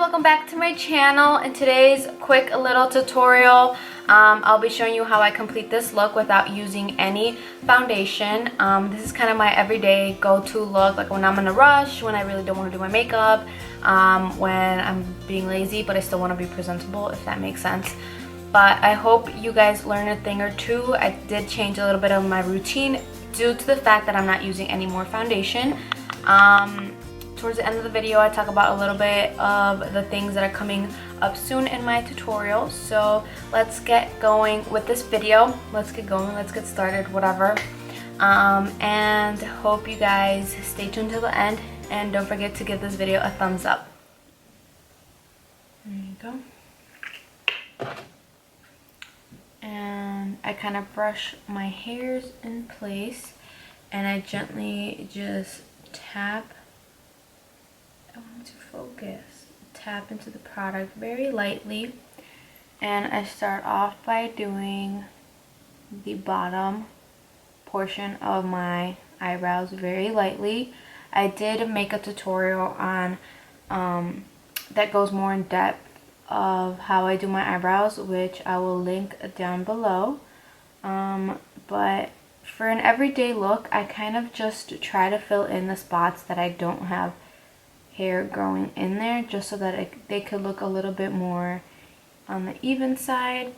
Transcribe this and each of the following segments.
welcome back to my channel. In today's quick little tutorial, I'll be showing you how I complete this look without using any foundation. This is kind of my everyday go-to look, like when I'm in a rush, when I really don't want to do my makeup, when I'm being lazy but I still want to be presentable, if that makes sense. But I hope you guys learn a thing or two. I did change a little bit of my routine due to the fact that I'm not using any more foundation. Towards the end of the video, I talk about a little bit of the things that are coming up soon in my tutorial. So let's get going with this video. Let's get going, let's get started, whatever. And hope you guys stay tuned till the end, and don't forget to give this video a thumbs up. There you go. And I kind of brush my hairs in place, and I gently just tap. I want to focus. Tap into the product very lightly, and I start off by doing the bottom portion of my eyebrows very lightly. I did make a tutorial on that goes more in depth of how I do my eyebrows, which I will link down below. But for an everyday look, I kind of just try to fill in the spots that I don't have hair growing in there, just so that they could look a little bit more on the even side.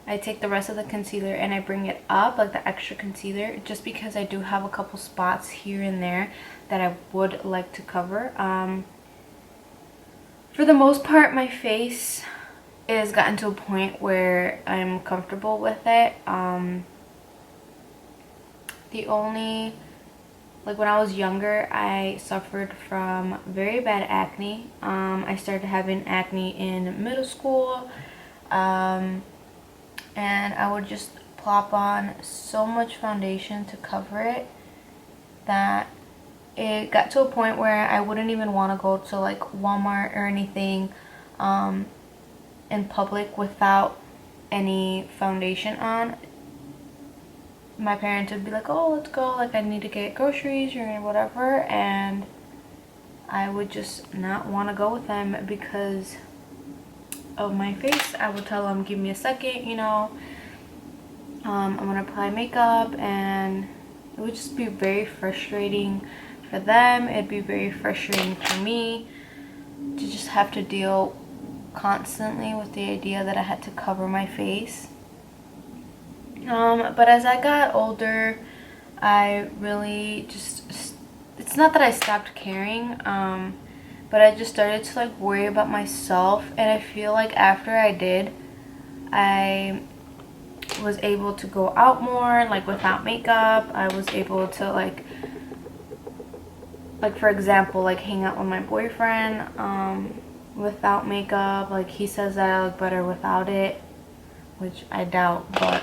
I take the rest of the concealer and I bring it up, like the extra concealer, just because I do have a couple spots here and there that I would like to cover. For the most part, my face is gotten to a point where I'm comfortable with it. The only, like when I was younger, I suffered from very bad acne. I started having acne in middle school. And I would just plop on so much foundation to cover it that it got to a point where I wouldn't even want to go to like Walmart or anything in public without any foundation on. My parents would be like, oh, let's go, like I need to get groceries or whatever, and I would just not want to go with them because of my face. I would tell them, give me a second, you know, I'm gonna apply makeup, and it would just be very frustrating for them. It'd be very frustrating for me to just have to deal constantly with the idea that I had to cover my face. But as I got older, I really just, it's not that I stopped caring, but I just started to like worry about myself, and I feel like after I did, I was able to go out more, like without makeup. I was able to like for example, like hang out with my boyfriend without makeup. Like he says that I look better without it, which I doubt, but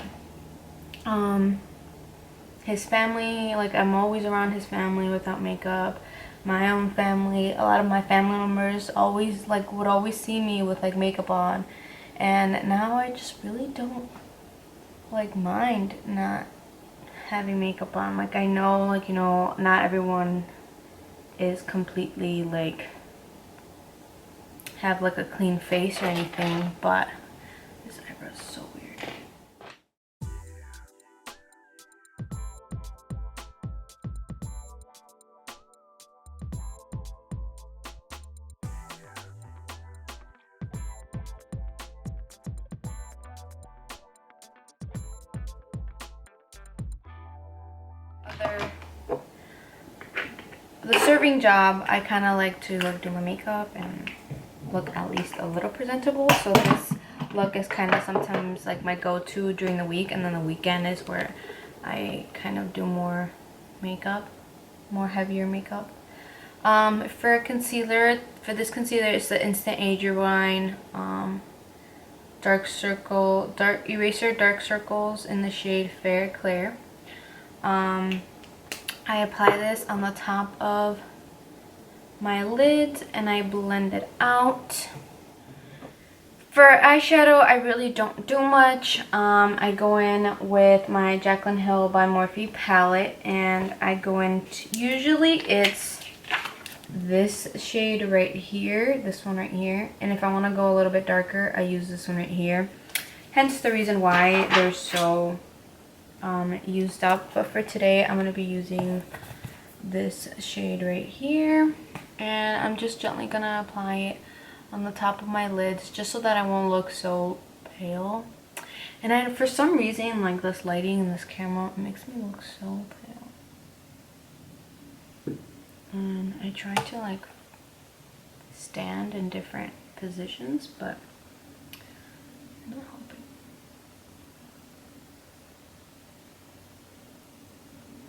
his family, like I'm always around his family without makeup. My own family, a lot of my family members always like would always see me with like makeup on, and now I just really don't like mind not having makeup on. Like I know, like, you know, not everyone is completely like have like a clean face or anything, but this eyebrow is so weird. The serving job, I kind of like to like do my makeup and look at least a little presentable. So this look is kind of sometimes like my go-to during the week, and then the weekend is where I kind of do more makeup, more heavier makeup. For concealer, for this concealer, it's the Instant Age Rewind dark eraser dark circles in the shade Fair Clear. I apply this on the top of my lids and I blend it out. For eyeshadow, I really don't do much. I go in with my Jaclyn Hill by Morphe palette, and I go into, usually it's this shade right here, this one right here, and if I want to go a little bit darker, I use this one right here. Hence the reason why they're so used up. But for today, I'm going to be using this shade right here, and I'm just gently going to apply it on the top of my lids just so that I won't look so pale. And for some reason, like this lighting in this camera, it makes me look so pale. And I try to like stand in different positions, but I'm not helping.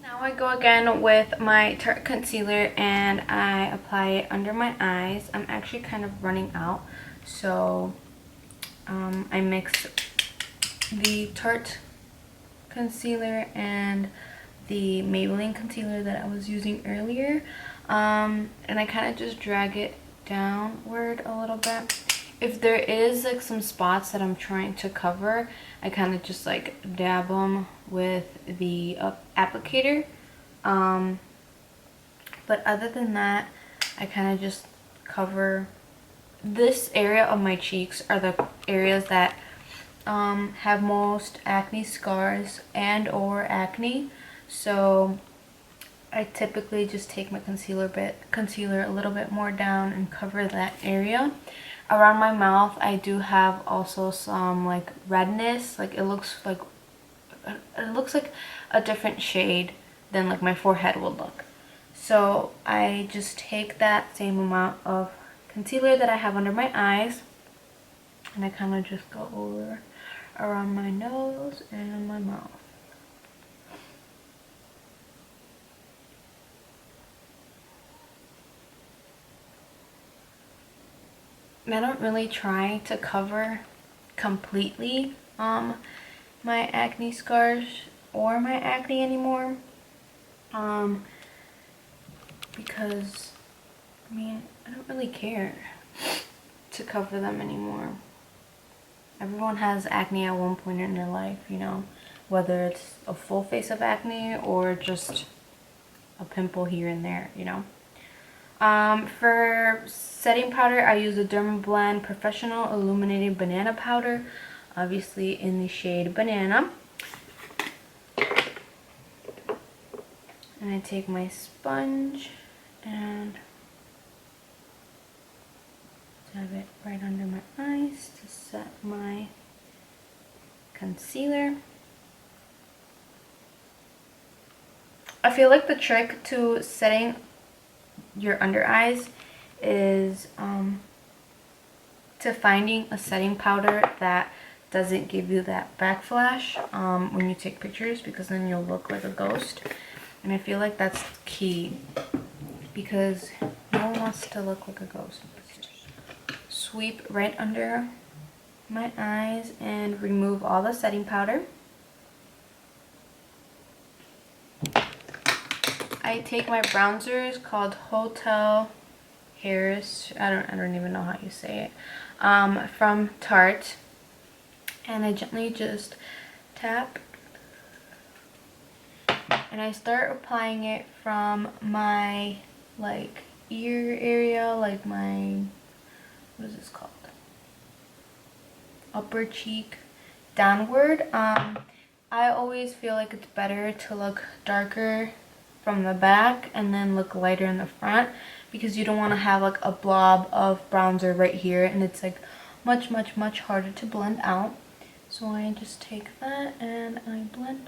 Now I go again with my Tarte concealer and I apply it under my eyes. I'm actually kind of running out, so I mix the Tarte concealer and the Maybelline concealer that I was using earlier, and I kind of just drag it downward a little bit. If there is like some spots that I'm trying to cover, I kind of just like dab them with the applicator. But other than that, I kind of just cover. This area of my cheeks are the areas that have most acne scars and or acne. So I typically just take my concealer a little bit more down and cover that area. Around my mouth, I do have also some like redness. Like it looks like a different shade than like my forehead would look. So I just take that same amount of concealer that I have under my eyes, and I kind of just go over around my nose and my mouth. I don't really try to cover completely my acne scars or my acne anymore, because I mean, I don't really care to cover them anymore. Everyone has acne at one point in their life, you know, whether it's a full face of acne or just a pimple here and there, you know. For setting powder, I use the Dermablend Professional Illuminating Banana Powder, obviously in the shade Banana. And I take my sponge and dab it right under my eyes to set my concealer. I feel like the trick to setting your under eyes is to finding a setting powder that doesn't give you that backflash when you take pictures, because then you'll look like a ghost. And I feel like that's key, because no one wants to look like a ghost. Sweep right under my eyes and remove all the setting powder. I take my bronzers called Hotel Harris, I don't even know how you say it, from Tarte, and I gently just tap, and I start applying it from my like ear area, like my, what is this called, upper cheek downward. I always feel like it's better to look darker from the back and then look lighter in the front, because you don't want to have like a blob of bronzer right here, and it's like much harder to blend out. So I just take that and I blend.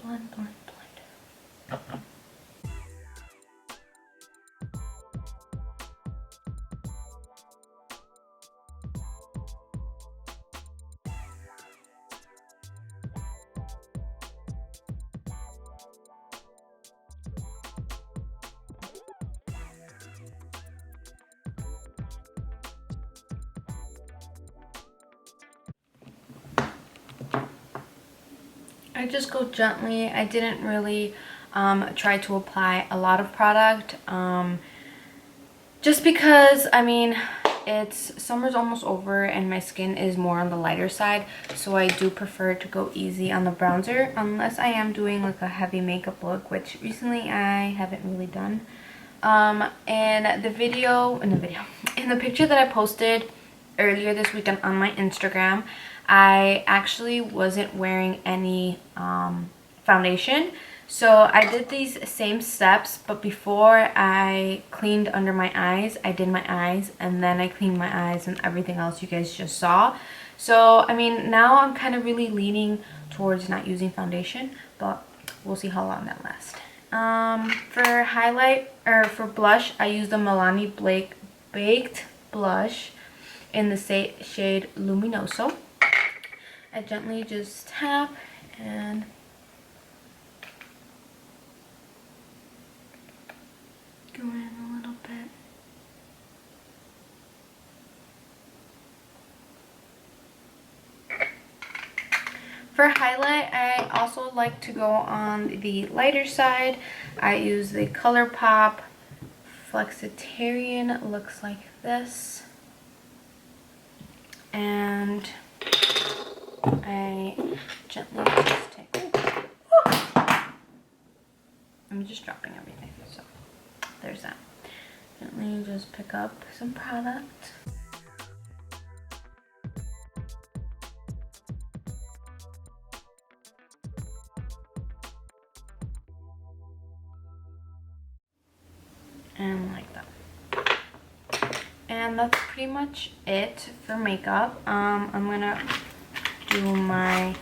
I just go gently. I didn't really try to apply a lot of product just because, I mean, summer's almost over and my skin is more on the lighter side, so I do prefer to go easy on the bronzer unless I am doing like a heavy makeup look, which recently I haven't really done. In the picture that I posted earlier this weekend on my Instagram, I actually wasn't wearing any foundation. So I did these same steps, but before I cleaned under my eyes, I did my eyes, and then I cleaned my eyes and everything else you guys just saw. So, I mean, now I'm kind of really leaning towards not using foundation, but we'll see how long that lasts. For highlight, or for blush, I used the Milani Baked Blush in the shade Luminoso. I gently just tap and go in a little bit. For highlight, I also like to go on the lighter side. I use the ColourPop Flexitarian. Looks like this. And I gently just take... I'm just dropping everything, so there's that. Gently just pick up some product. And like that. And that's pretty much it for makeup. I'm gonna do my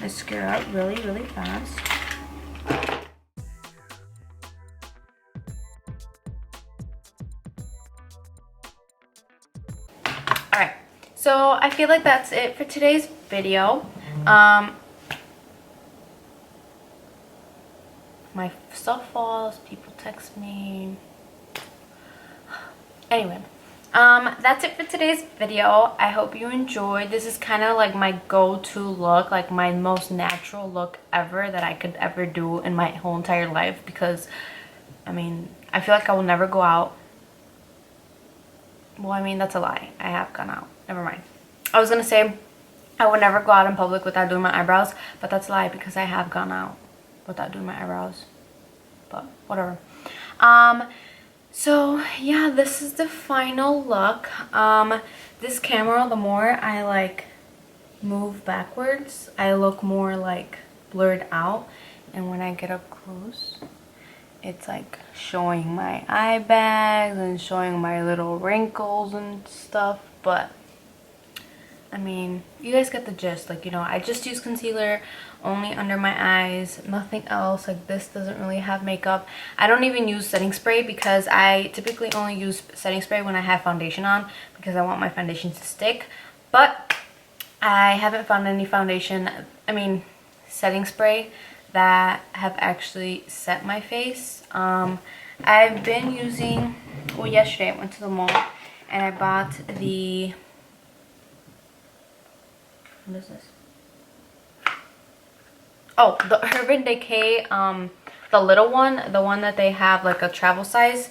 mascara really fast. Alright, so I feel like that's it for today's video. My stuff falls, people text me. Anyway, that's it for today's video. I hope you enjoyed. This is kind of like my go-to look, like my most natural look ever that I could ever do in my whole entire life, because I mean, I feel like I will never go out. Well, I mean, that's a lie. I have gone out. Never mind. I was gonna say I would never go out in public without doing my eyebrows, but that's a lie because I have gone out without doing my eyebrows. But whatever. So yeah, this is the final look. This camera, the more I like move backwards, I look more like blurred out, and when I get up close, it's like showing my eye bags and showing my little wrinkles and stuff. But I mean, you guys get the gist. Like, you know, I just use concealer only under my eyes, nothing else. Like, this doesn't really have makeup. I don't even use setting spray because I typically only use setting spray when I have foundation on, because I want my foundation to stick. But I haven't found any foundation, I mean setting spray, that have actually set my face. I've been using, well, yesterday I went to the mall and I bought the, what is this? Oh, the Urban Decay, the little one, the one that they have like a travel size,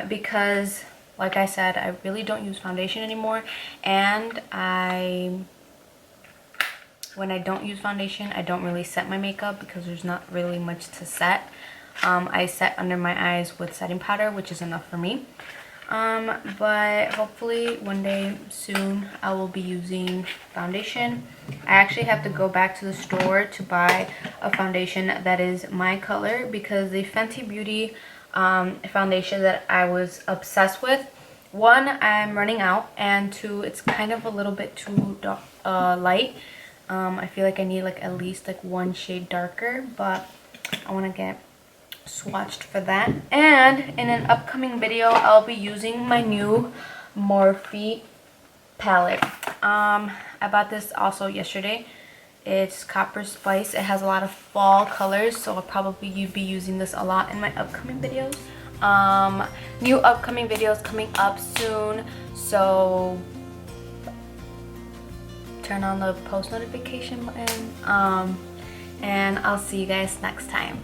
because like I said, I really don't use foundation anymore, and when I don't use foundation, I don't really set my makeup because there's not really much to set. I set under my eyes with setting powder, which is enough for me. But hopefully one day soon I will be using foundation. I actually have to go back to the store to buy a foundation that is my color, because the Fenty Beauty foundation that I was obsessed with, one, I'm running out, and two, it's kind of a little bit too dark, light. I feel like I need like at least like one shade darker, but I want to get swatched for that. And in an upcoming video, I'll be using my new Morphe palette. I bought this also yesterday. It's Copper Spice. It has a lot of fall colors, so I'll probably be using this a lot in my upcoming videos. New upcoming videos coming up soon, so turn on the post notification button. and I'll see you guys next time.